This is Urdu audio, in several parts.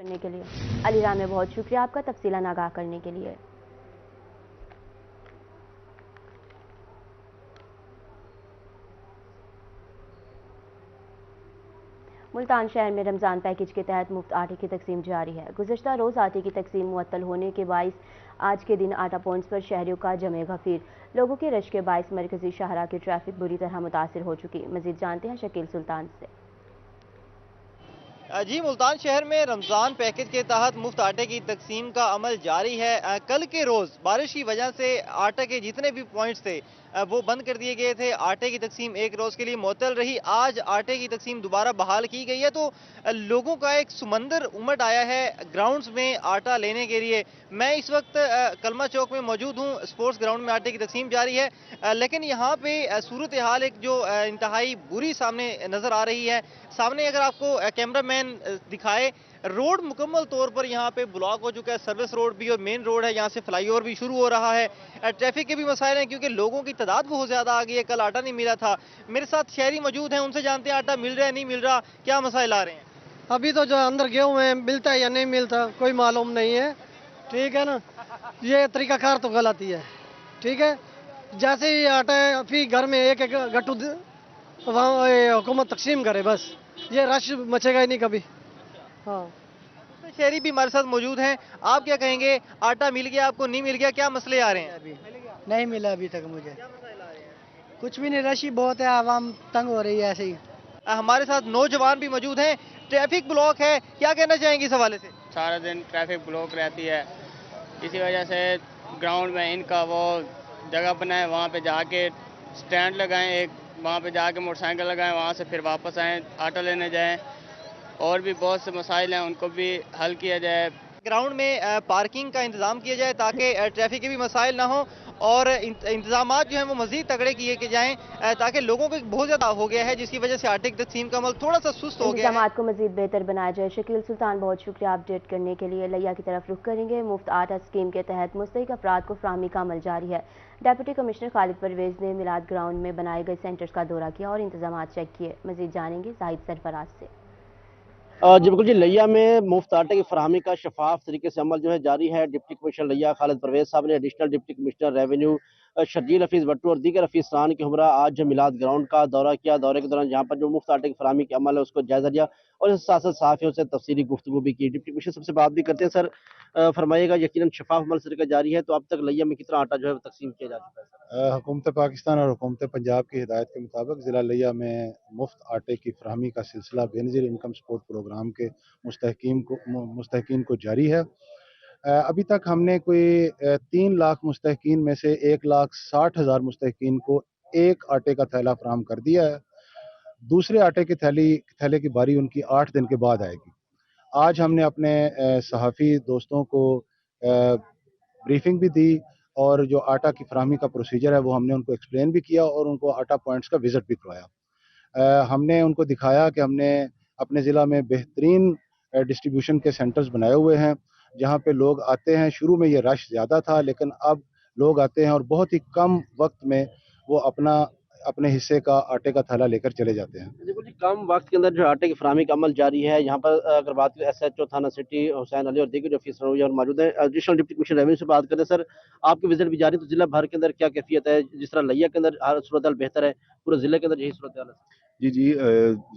کرنے کے لیے علی راہ میں بہت شکریہ آپ کا تفصیلاً آگاہ کرنے کے لیے۔ ملتان شہر میں رمضان پیکیج کے تحت مفت آٹے کی تقسیم جاری ہے۔ گزشتہ روز آٹے کی تقسیم معطل ہونے کے باعث آج کے دن آٹا پوائنٹس پر شہریوں کا جمع غفیر۔ لوگوں کے رش کے باعث مرکزی شاہراہ کی ٹریفک بری طرح متاثر ہو چکی۔ مزید جانتے ہیں شکیل سلطان سے۔ جی، ملتان شہر میں رمضان پیکیج کے تحت مفت آٹے کی تقسیم کا عمل جاری ہے۔ کل کے روز بارش کی وجہ سے آٹے کے جتنے بھی پوائنٹس تھے وہ بند کر دیے گئے تھے۔ آٹے کی تقسیم ایک روز کے لیے معطل رہی۔ آج آٹے کی تقسیم دوبارہ بحال کی گئی ہے، تو لوگوں کا ایک سمندر امٹ آیا ہے گراؤنڈز میں آٹا لینے کے لیے۔ میں اس وقت کلمہ چوک میں موجود ہوں، سپورٹس گراؤنڈ میں آٹے کی تقسیم جاری ہے، لیکن یہاں پہ صورتحال ایک جو انتہائی بری سامنے نظر آ رہی ہے۔ سامنے اگر آپ کو کیمرہ مین دکھائے، روڈ مکمل طور پر یہاں پہ بلاک ہو چکا ہے۔ سروس روڈ بھی اور مین روڈ ہے، یہاں سے فلائی اوور بھی شروع ہو رہا ہے۔ ٹریفک کے بھی مسائل ہیں کیونکہ لوگوں کی تعداد بہت زیادہ آ گئی ہے۔ کل آٹا نہیں ملا تھا۔ میرے ساتھ شہری موجود ہیں، ان سے جانتے ہیں آٹا مل رہا ہے نہیں مل رہا، کیا مسائل آ رہے ہیں؟ ابھی تو جو اندر گئے ہوئے ہیں، ملتا ہے یا نہیں ملتا کوئی معلوم نہیں ہے، ٹھیک ہے نا۔ یہ طریقہ کار تو غلط ہی ہے، ٹھیک ہے۔ جیسے ہی آٹا ہے پھر گھر میں ایک ایک گٹو وہاں حکومت تقسیم کرے، بس یہ رش مچے گا ہی نہیں کبھی۔ ہاں، شہری بھی ہمارے ساتھ موجود ہیں، آپ کیا کہیں گے؟ آٹا مل گیا آپ کو نہیں مل گیا، کیا مسئلے آ رہے ہیں؟ ابھی نہیں ملا ابھی تک مجھے، کچھ بھی نہیں، رش ہی بہت ہے، عوام تنگ ہو رہی ہے ایسے ہی۔ ہمارے ساتھ نوجوان بھی موجود ہیں، ٹریفک بلاک ہے، کیا کہنا چاہیں گے اس حوالے سے؟ سارا دن ٹریفک بلاک رہتی ہے، اسی وجہ سے گراؤنڈ میں ان کا وہ جگہ بنائیں، وہاں پہ جا کے سٹینڈ لگائیں ایک، وہاں پہ جا کے موٹر سائیکل لگائیں، وہاں سے پھر واپس آئیں آٹا لینے جائیں، اور بھی بہت سے مسائل ہیں ان کو بھی حل کیا جائے۔ گراؤنڈ میں پارکنگ کا انتظام کیا جائے تاکہ ٹریفک کے بھی مسائل نہ ہوں، اور انتظامات جو ہیں وہ مزید تگڑے کیے جائیں، تاکہ لوگوں کو بہت زیادہ ہو گیا ہے جس کی وجہ سے آٹے کی تقسیم کا عمل تھوڑا سا سست ہو گیا ہے۔ انتظامات کو مزید بہتر بنایا جائے۔ شکیل سلطان بہت شکریہ اپڈیٹ کرنے کے لیے۔ لیا کی طرف رخ کریں گے۔ مفت آٹا اسکیم کے تحت مستحق افراد کو فراہمی کا عمل جاری ہے۔ ڈپٹی کمشنر خالد پرویز نے میلاد گراؤنڈ میں بنائے گئے سینٹرز کا دورہ کیا اور انتظامات چیک کیے۔ مزید جانیں گے زاہد سرفراز سے۔ جی بالکل جی، لیا میں مفت آٹے کی فراہمی کا شفاف طریقے سے عمل جو ہے جاری ہے۔ ڈپٹی کمشنر لیا خالد پرویز صاحب نے additional deputy commissioner revenue Sharjeel Hafeez Battu اور دیگر افسران کے ہمراہ آج میلاد گراؤنڈ کا دورہ کیا۔ دورے کے دوران جہاں پر جو مفت آٹے کی فراہمی کے عمل ہے اس کو جائزہ لیا اور اس ساتھ ساتھ صحافیوں سے تفصیلی گفتگو بھی کی۔ ڈپٹی کمشنر سب سے بات بھی کرتے ہیں۔ سر فرمائیے گا، یقیناً شفاف عمل طریقہ جاری ہے، تو اب تک لیا میں کتنا آٹا جو ہے تقسیم کیا جا چکا ہے؟ حکومت پاکستان اور حکومت پنجاب کی ہدایت کے مطابق ضلع لیا میں مفت آٹے کی فراہمی کا سلسلہ بے نظیر انکم سپورٹ پروگرام کے مستحقین کو جاری ہے۔ ابھی تک ہم نے کوئی 3 لاکھ مستحقین میں سے 1,60,000 مستحقین کو ایک آٹے کا تھیلا فراہم کر دیا ہے۔ دوسرے آٹے کے تھیلے کی باری ان کی 8 دن کے بعد آئے گی۔ آج ہم نے اپنے صحافی دوستوں کو بریفنگ بھی دی اور جو آٹا کی فراہمی کا پروسیجر ہے وہ ہم نے ان کو ایکسپلین بھی کیا اور ان کو آٹا پوائنٹس کا وزٹ بھی کروایا۔ ہم نے ان کو دکھایا کہ ہم نے اپنے ضلع میں بہترین ڈسٹریبیوشن کے سینٹرز بنائے ہوئے ہیں جہاں پہ لوگ آتے ہیں۔ شروع میں یہ رش زیادہ تھا، لیکن اب لوگ آتے ہیں اور بہت ہی کم وقت میں وہ اپنے حصے کا آٹے کا تھیلا لے کر چلے جاتے ہیں۔ بالکل جی، کم وقت کے اندر جو آٹے کی فراہمی کا عمل جاری ہے، یہاں پر اگر بات کریں ایس ایچ او تھانہ سٹی حسین علی اور دیگر جو افسر موجود ہیں، ایڈیشنل ڈپٹی کمشنر ریونیو سے بات کریں۔ سر آپ کے وزٹ بھی جاری، تو ضلع بھر کے اندر کیا کیفیت ہے؟ جس طرح لیا کے اندر ہر صورتحال بہتر ہے، پورے ضلع کے اندر یہی صورتحال ہے؟ جی،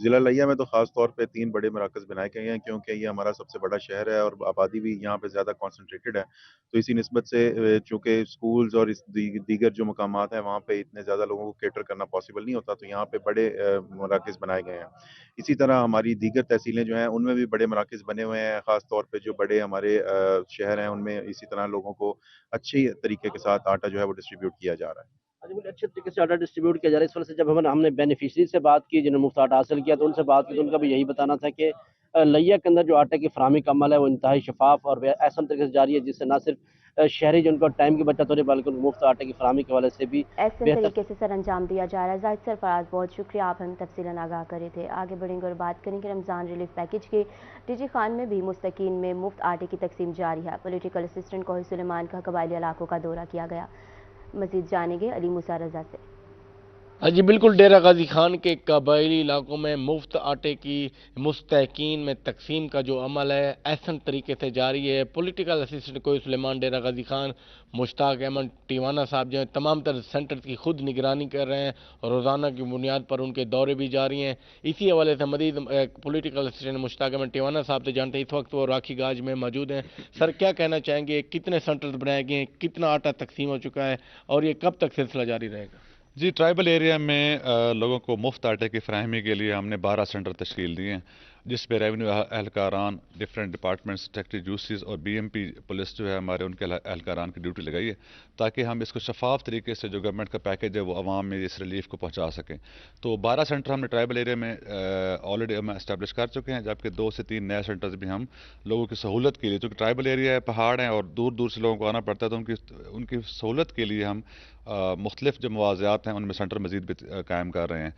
ضلع لیا میں تو خاص طور پہ 3 بڑے مراکز بنائے گئے ہیں کیونکہ یہ ہمارا سب سے بڑا شہر ہے اور آبادی بھی یہاں پہ زیادہ کانسنٹریٹڈ ہے، تو اسی نسبت سے چونکہ سکولز اور دیگر جو مقامات ہیں وہاں پہ اتنے زیادہ لوگوں کو کیٹر کرنا پاسبل نہیں ہوتا، تو یہاں پہ بڑے مراکز بنائے گئے ہیں۔ اسی طرح ہماری دیگر تحصیلیں جو ہیں ان میں بھی بڑے مراکز بنے ہوئے ہیں، خاص طور پہ جو بڑے ہمارے شہر ہیں ان میں اسی طرح لوگوں کو اچھی طریقے کے ساتھ آٹا جو ہے وہ ڈسٹریبیوٹ کیا جا رہا ہے۔ اچھے طریقے سے آٹا ڈسٹریبیوٹ کیا جا رہا ہے۔ اس وجہ سے جب ہم نے بینیفیشری سے بات کی جنہوں نے مفت آٹا حاصل کیا، تو ان سے بات کی تو ان کا بھی یہی بتانا تھا کہ لیا کے اندر جو آٹے کی فراہمی کا عمل ہے وہ انتہائی شفاف اور احسن طریقے سے جاری ہے، جس سے نہ صرف شہری جن کو ٹائم کی بچت ہو رہی ہے بلکہ ان کو مفت آٹے کی فراہمی کے حوالے سے بھی احسن بہتر طریقے سے سر انجام دیا جا رہا ہے۔ زاہد سرفراز بہت شکریہ، آپ ہمیں تفصیلاً آگاہ کرے تھے۔ آگے بڑھیں گے اور بات کریں کہ رمضان ریلیف پیکیج کے ڈی جی خان میں بھی مستحقین میں مفت آٹے کی تقسیم جاری ہے۔ پولیٹیکل اسسٹنٹ کوہی سلیمان کا قبائلی علاقوں کا دورہ کیا گیا۔ مزید جانیں گے علی موسیٰ رضا سے۔ جی بالکل، ڈیرہ غازی خان کے قبائلی علاقوں میں مفت آٹے کی مستحقین میں تقسیم کا جو عمل ہے احسن طریقے سے جاری ہے۔ پولیٹیکل اسسٹنٹ کوئی سلیمان ڈیرہ غازی خان مشتاق احمد ٹیوانا صاحب جو ہیں تمام تر سینٹر کی خود نگرانی کر رہے ہیں اور روزانہ کی بنیاد پر ان کے دورے بھی جاری ہیں۔ اسی حوالے سے مزید پولیٹیکل اسسٹنٹ مشتاق احمد ٹیوانا صاحب سے جانتے ہیں، اس وقت وہ راکھی گاج میں موجود ہیں۔ سر، کیا کہنا چاہیں گے، کتنے سینٹر بنائے گئے ہیں، کتنا آٹا تقسیم ہو چکا ہے اور یہ کب تک سلسلہ جاری رہے گا؟ جی، ٹرائبل ایریا میں لوگوں کو مفت آٹے کی فراہمی کے لیے ہم نے 12 سینٹر تشکیل دیے ہیں، جس پہ ریونیو اہلکاران، ڈفرینٹ ڈپارٹمنٹس، سیکٹری جوسیز اور بی ایم پی پولیس جو ہے ہمارے ان کے اہلکاران کی ڈیوٹی لگائی ہے تاکہ ہم اس کو شفاف طریقے سے جو گورنمنٹ کا پیکیج ہے وہ عوام میں اس ریلیف کو پہنچا سکیں۔ تو 12 سینٹر ہم نے ٹرائبل ایریا میں آلریڈی ہم اسٹیبلش کر چکے ہیں، جبکہ 2 سے 3 نئے سینٹرز بھی ہم لوگوں کی سہولت کے لیے، چونکہ ٹرائبل ایریا ہے، پہاڑ ہیں اور دور دور سے لوگوں کو آنا پڑتا ہے، تو ان کی سہولت کے لیے ہم مختلف جو مواضعات ہیں ان میں سینٹر مزید بھی قائم کر رہے ہیں۔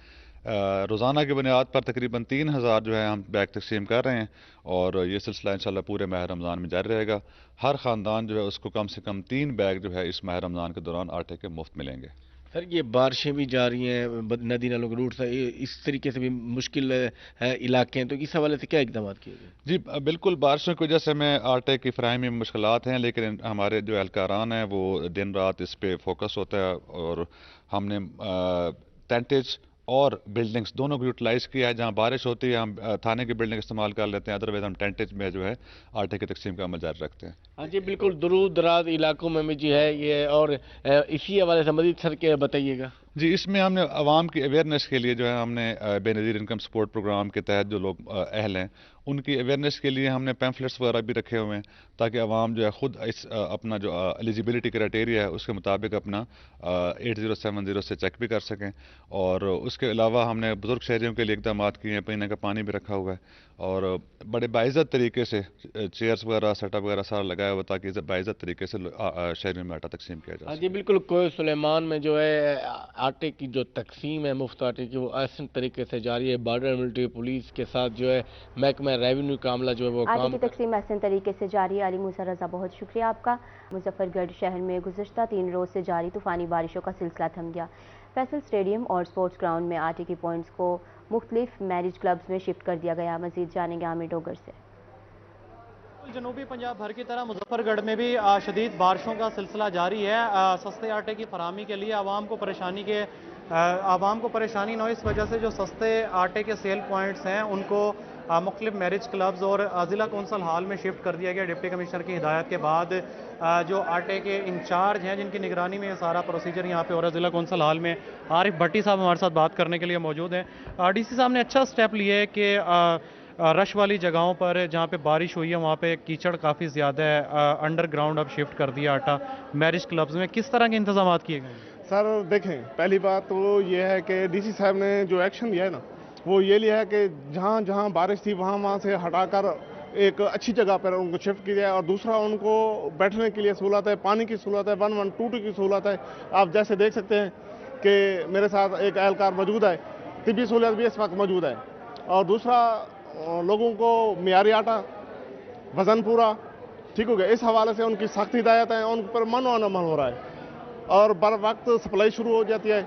روزانہ کی بنیاد پر تقریباً 3000 جو ہے ہم بیگ تقسیم کر رہے ہیں اور یہ سلسلہ انشاءاللہ پورے ماہ رمضان میں جاری رہے گا۔ ہر خاندان جو ہے اس کو کم سے کم 3 بیگ جو ہے اس ماہ رمضان کے دوران آٹے کے مفت ملیں گے۔ سر، یہ بارشیں بھی جاری ہیں، ندی نالوں کے روٹ سے اس طریقے سے بھی مشکل ہے علاقے ہیں، تو اس حوالے سے کیا اقدامات کیے گئے؟ جی بالکل، بارشوں کی وجہ سے ہمیں آٹے کی فراہمی میں مشکلات ہیں، لیکن ہمارے جو اہلکاران ہیں وہ دن رات اس پہ فوکس ہوتا ہے اور ہم نے ٹینٹیج اور بلڈنگز دونوں کو یوٹیلائز کیا ہے۔ جہاں بارش ہوتی ہے ہم تھانے کی بلڈنگ استعمال کر لیتے ہیں، ادروائز ہم ٹینٹیج میں جو ہے آٹے کی تقسیم کا عمل جاری رکھتے ہیں۔ ہاں جی بالکل، دور دراز علاقوں میں بھی جو ہے یہ، اور اسی حوالے سے مزید سر کیا بتائیے گا؟ جی، اس میں ہم نے عوام کی اویئرنیس کے لیے جو ہے ہم نے بے نظیر انکم سپورٹ پروگرام کے تحت جو لوگ اہل ہیں ان کی اویئرنیس کے لیے ہم نے پیمفلیٹس وغیرہ بھی رکھے ہوئے ہیں تاکہ عوام جو ہے خود اس اپنا جو ایلیجیبلٹی کرائٹیریا ہے اس کے مطابق اپنا 8070 سے چیک بھی کر سکیں۔ اور اس کے علاوہ ہم نے بزرگ شہریوں کے لیے اقدامات کیے ہیں، پینے کا پانی بھی رکھا ہوا ہے اور بڑے باعزت طریقے سے چیئرز وغیرہ سیٹ اپ وغیرہ سارا لگایا ہوا تاکہ باعزت طریقے سے شہریوں میں آٹا تقسیم کیا جائے۔ ہاں جی بالکل، کوئے سلیمان میں جو ہے آٹے کی جو تقسیم ہے مفت آٹے کی وہ احسن طریقے سے جاری ہے۔ بارڈر ملٹری پولیس کے ساتھ جو ہے محکمہ ریونیو کا عملہ جو ہے وہ آٹے کی تقسیم احسن طریقے سے جاری ہے۔ علی موسیٰ رضا، بہت شکریہ آپ کا۔ مظفر گڑھ شہر میں گزشتہ 3 روز سے جاری طوفانی بارشوں کا سلسلہ تھم گیا۔ فیصل اسٹیڈیم اور سپورٹس گراؤنڈ میں آٹے کی پوائنٹس کو مختلف میرج کلبز میں شفٹ کر دیا گیا۔ مزید جانیں گے عامر ڈوگر سے۔ جنوبی پنجاب بھر کی طرح مظفر گڑھ میں بھی شدید بارشوں کا سلسلہ جاری ہے۔ سستے آٹے کی فراہمی کے لیے عوام کو پریشانی نہ ہو، اس وجہ سے جو سستے آٹے کے سیل پوائنٹس ہیں ان کو مختلف میرج کلبز اور ضلع کونسل ہال میں شفٹ کر دیا گیا۔ ڈپٹی کمشنر کی ہدایت کے بعد جو آٹے کے انچارج ہیں جن کی نگرانی میں یہ سارا پروسیجر یہاں پہ ہو رہا ہے ضلع کونسل ہال میں، عارف بھٹی صاحب ہمارے ساتھ بات کرنے کے لیے موجود ہیں۔ ڈی سی صاحب نے اچھا سٹیپ لیے ہے کہ رش والی جگہوں پر جہاں پہ بارش ہوئی ہے وہاں پہ کیچڑ کافی زیادہ ہے، انڈر گراؤنڈ اب شفٹ کر دیا آٹا میرج کلبز میں، کس طرح کے انتظامات کیے گئے ہیں؟ سر دیکھیں، پہلی بات تو یہ ہے کہ ڈی سی صاحب نے جو ایکشن لیا ہے نا وہ یہ لیا ہے کہ جہاں جہاں بارش تھی وہاں سے ہٹا کر ایک اچھی جگہ پر ان کو شفٹ کیا ہے، اور دوسرا ان کو بیٹھنے کے لیے سہولت ہے، پانی کی سہولت ہے، 1122 کی سہولت ہے۔ آپ جیسے دیکھ سکتے ہیں کہ میرے ساتھ ایک اہلکار موجود ہے، طبی سہولت بھی اس وقت موجود ہے، اور دوسرا لوگوں کو معیاری آٹا، وزن پورا ٹھیک ہو گیا، اس حوالے سے ان کی سخت ہدایت ہے، ان پر من و عمل ہو رہا ہے اور بر وقت سپلائی شروع ہو جاتی ہے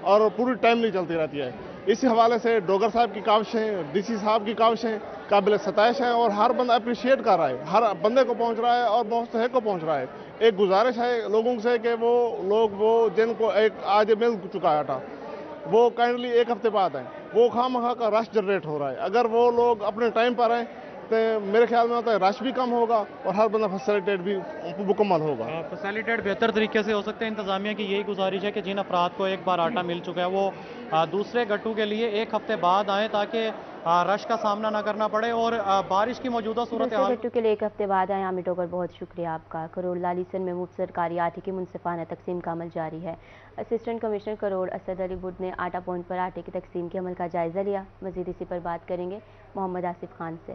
اور پوری ٹائملی چلتی رہتی ہے۔ اسی حوالے سے ڈوگر صاحب کی کاوشیں، ڈی سی صاحب کی کاوشیں قابل ستائش ہیں اور ہر بندہ اپریشیٹ کر رہا ہے، ہر بندے کو پہنچ رہا ہے اور مستحق کو پہنچ رہا ہے۔ ایک گزارش ہے لوگوں سے کہ وہ جن کو ایک آج مل چکا ہے آٹا وہ کائنڈلی 1 ہفتے بعد ہے، وہ خواہ کا رش جنریٹ ہو رہا ہے۔ اگر وہ لوگ اپنے ٹائم پر آئیں تو میرے خیال میں ہوتا ہے رش بھی کم ہوگا اور ہر بندہ فیسیلیٹیٹ بھی مکمل ہوگا۔ فیسیلیٹیٹ بہتر طریقے سے ہو سکتے ہیں۔ انتظامیہ کی یہی گزارش ہے کہ جن افراد کو ایک بار آٹا مل چکا ہے وہ دوسرے گٹو کے لیے 1 ہفتے بعد آئیں تاکہ رش کا سامنا نہ کرنا پڑے اور بارش کی موجودہ صورتحال دوسرے گٹو کے لیے 1 ہفتے بعد آئیں۔ عامر ڈوگر، بہت شکریہ آپ کا۔ کروڑ لالیسن میں مفت سرکاری آٹے کی منصفانہ تقسیم کا عمل جاری ہے۔ اسسٹنٹ کمشنر کروڑ اسد علی بدھ نے آٹا پوائنٹ پر آٹے کی تقسیم کے عمل کا جائزہ لیا۔ مزید اسی پر بات کریں گے محمد آصف خان سے۔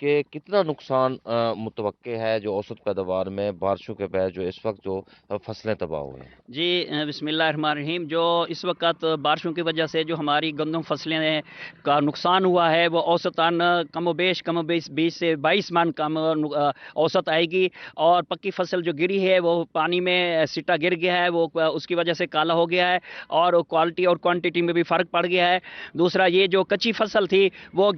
کہ کتنا نقصان متوقع ہے جو اوسط پیداوار میں بارشوں کے بعد جو اس وقت جو فصلیں تباہ ہوئی ہیں؟ جی بسم اللہ الرحمن الرحیم. جو اس وقت بارشوں کی وجہ سے جو ہماری گندم فصلیں کا نقصان ہوا ہے وہ اوسطاً کم و بیش 20 سے 22 من کم اوسط آئے گی. اور پکی فصل جو گری ہے وہ پانی میں سٹا گر گیا ہے, وہ اس کی وجہ سے کالا ہو گیا ہے اور کوالٹی اور کوانٹٹی میں بھی فرق پڑ گیا ہے. دوسرا یہ جو کچی فصل تھی وہ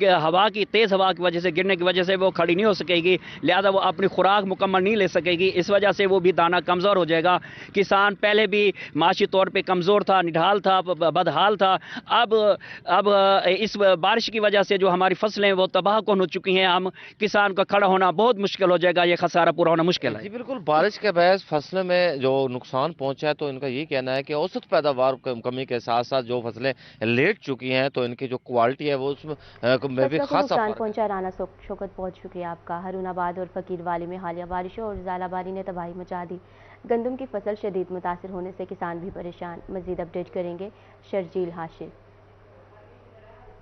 تیز ہوا کی وجہ سے گرنے کی وجہ سے وہ کھڑی نہیں ہو سکے گی, لہذا وہ اپنی خوراک مکمل نہیں لے سکے گی. اس وجہ سے وہ بھی دانہ کمزور ہو جائے گا. کسان پہلے بھی معاشی طور پہ کمزور تھا, نڈھال تھا, بدحال تھا. اب اس بارش کی وجہ سے جو ہماری فصلیں وہ تباہ کن ہو چکی ہیں, ہم کسان کا کھڑا ہونا بہت مشکل ہو جائے گا, یہ خسارہ پورا ہونا مشکل ہے. جی بالکل, بارش کے باعث فصلیں میں جو نقصان پہنچا ہے تو ان کا یہ کہنا ہے کہ اوسط پیداوار کمی کے ساتھ ساتھ جو فصلیں لیٹ چکی ہیں تو ان کی جو کوالٹی ہے وہ اس میں بھی خاصا نقصان پہنچا. رانا شوکت بہت شکریہ آپ کا. ہارون آباد اور فقیر والی میں حالیہ بارشوں اور ژالہ باری نے تباہی مچا دی. گندم کی فصل شدید متاثر ہونے سے کسان بھی پریشان. مزید اپڈیٹ کریں گے شرجیل ہاشم.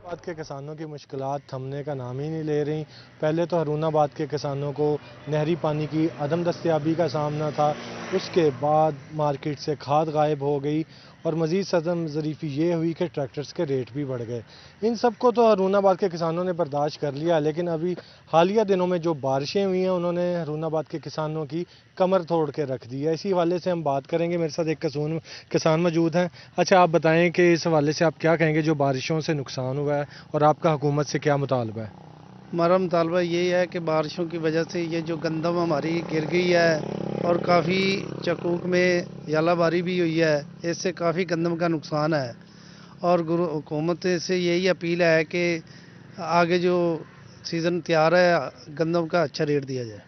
آباد کے کسانوں کی مشکلات تھمنے کا نام ہی نہیں لے رہی. پہلے تو ہارون آباد کے کسانوں کو نہری پانی کی عدم دستیابی کا سامنا تھا, اس کے بعد مارکیٹ سے کھاد غائب ہو گئی اور مزید صدم ظریفی یہ ہوئی کہ ٹریکٹرز کے ریٹ بھی بڑھ گئے. ان سب کو تو ہارون آباد کے کسانوں نے برداشت کر لیا, لیکن ابھی حالیہ دنوں میں جو بارشیں ہوئی ہیں انہوں نے ہارون آباد کے کسانوں کی کمر توڑ کے رکھ دی ہے. اسی حوالے سے ہم بات کریں گے. میرے ساتھ ایک کسان موجود ہیں. اچھا آپ بتائیں کہ اس حوالے سے آپ کیا کہیں گے جو بارشوں سے نقصان ہوا ہے اور آپ کا حکومت سے کیا مطالبہ ہے؟ ہمارا مطالبہ یہی ہے کہ بارشوں کی وجہ سے یہ جو گندم ہماری گر گئی ہے اور کافی چکوک میں ژالہ باری بھی ہوئی ہے, اس سے کافی گندم کا نقصان ہے اور حکومت سے یہی اپیل ہے کہ آگے جو سیزن تیار ہے گندم کا اچھا ریٹ دیا جائے.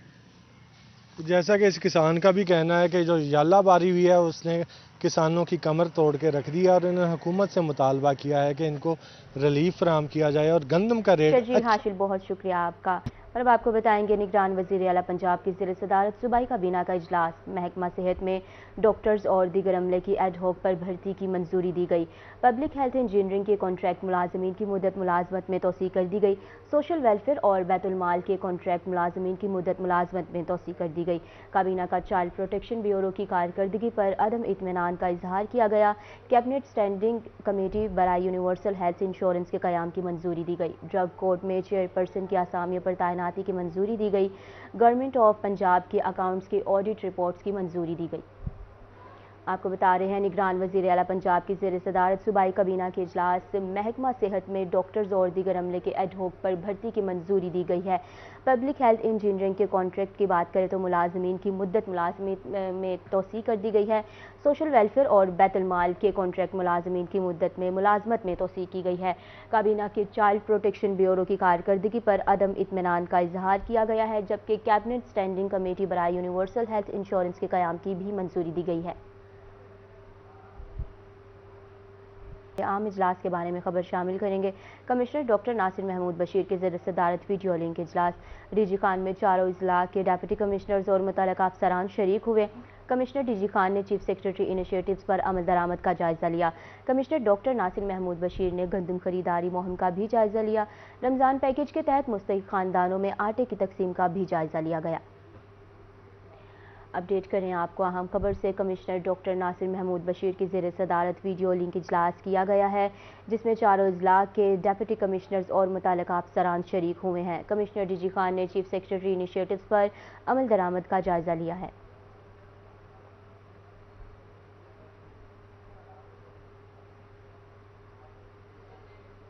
جیسا کہ اس کسان کا بھی کہنا ہے کہ جو ژالہ باری ہوئی ہے اس نے کسانوں کی کمر توڑ کے رکھ دی اور انہوں نے حکومت سے مطالبہ کیا ہے کہ ان کو ریلیف فراہم کیا جائے اور گندم کا ریٹ. شرجیل ہاشم بہت شکریہ آپ کا. اور اب آپ کو بتائیں گے نگران وزیر اعلیٰ پنجاب کی زیر صدارت صوبائی کابینہ کا اجلاس. محکمہ صحت میں ڈاکٹرز اور دیگر عملے کی ایڈ ہوک پر بھرتی کی منظوری دی گئی. پبلک ہیلتھ انجینئرنگ کے کانٹریکٹ ملازمین کی مدت ملازمت میں توسیع کر دی گئی. سوشل ویلفیئر اور بیت المال کے کانٹریکٹ ملازمین کی مدت ملازمت میں توسیع کر دی گئی. کابینہ کا چائلڈ پروٹیکشن بیورو کی کارکردگی پر عدم اطمینان کا اظہار کیا گیا. کیبنٹ اسٹینڈنگ کمیٹی برائے یونیورسل ہیلتھ انشورنس کے قیام کی منظوری دی گئی. ڈرگ کورٹ میں چیئرپرسن کی اسامیوں پر تعیناتی کی منظوری دی گئی. گورنمنٹ آف پنجاب کے اکاؤنٹس کی آڈٹ رپورٹس کی منظوری دی گئی. آپ کو بتا رہے ہیں نگران وزیر اعلیٰ پنجاب کی زیر صدارت صوبائی کابینہ کے اجلاس. محکمہ صحت میں ڈاکٹرز اور دیگر عملے کے ایڈ ہوک پر بھرتی کی منظوری دی گئی ہے. پبلک ہیلتھ انجینئرنگ کے کانٹریکٹ کی بات کریں تو ملازمین کی مدت ملازمت میں توسیع کر دی گئی ہے. سوشل ویلفیئر اور بیت المال کے کانٹریکٹ ملازمین کی مدت میں ملازمت میں توسیع کی گئی ہے. کابینہ کے چائلڈ پروٹیکشن بیورو کی کارکردگی پر عدم اطمینان کا اظہار کیا گیا ہے, جبکہ کیبنٹ اسٹینڈنگ کمیٹی برائے یونیورسل ہیلتھ انشورنس کے قیام کی بھی منظوری دی گئی ہے. عام اجلاس کے بارے میں خبر شامل کریں گے. کمشنر ڈاکٹر ناصر محمود بشیر کے زیر صدارت ویڈیو لنک اجلاس. ڈی جی خان میں چاروں اضلاع کے ڈپٹی کمشنرز اور متعلقہ افسران شریک ہوئے. کمشنر ڈی جی خان نے چیف سیکرٹری انیشیٹوز پر عمل درآمد کا جائزہ لیا. کمشنر ڈاکٹر ناصر محمود بشیر نے گندم خریداری مہم کا بھی جائزہ لیا. رمضان پیکیج کے تحت مستحق خاندانوں میں آٹے کی تقسیم کا بھی جائزہ لیا گیا. اپڈیٹ کریں آپ کو اہم خبر سے. کمشنر ڈاکٹر ناصر محمود بشیر کی زیر صدارت ویڈیو لنک اجلاس کیا گیا ہے, جس میں چاروں اضلاع کے ڈپٹی کمشنرز اور متعلقہ افسران شریک ہوئے ہیں. کمشنر ڈی جی خان نے چیف سیکرٹری انیشیٹوز پر عمل درآمد کا جائزہ لیا ہے.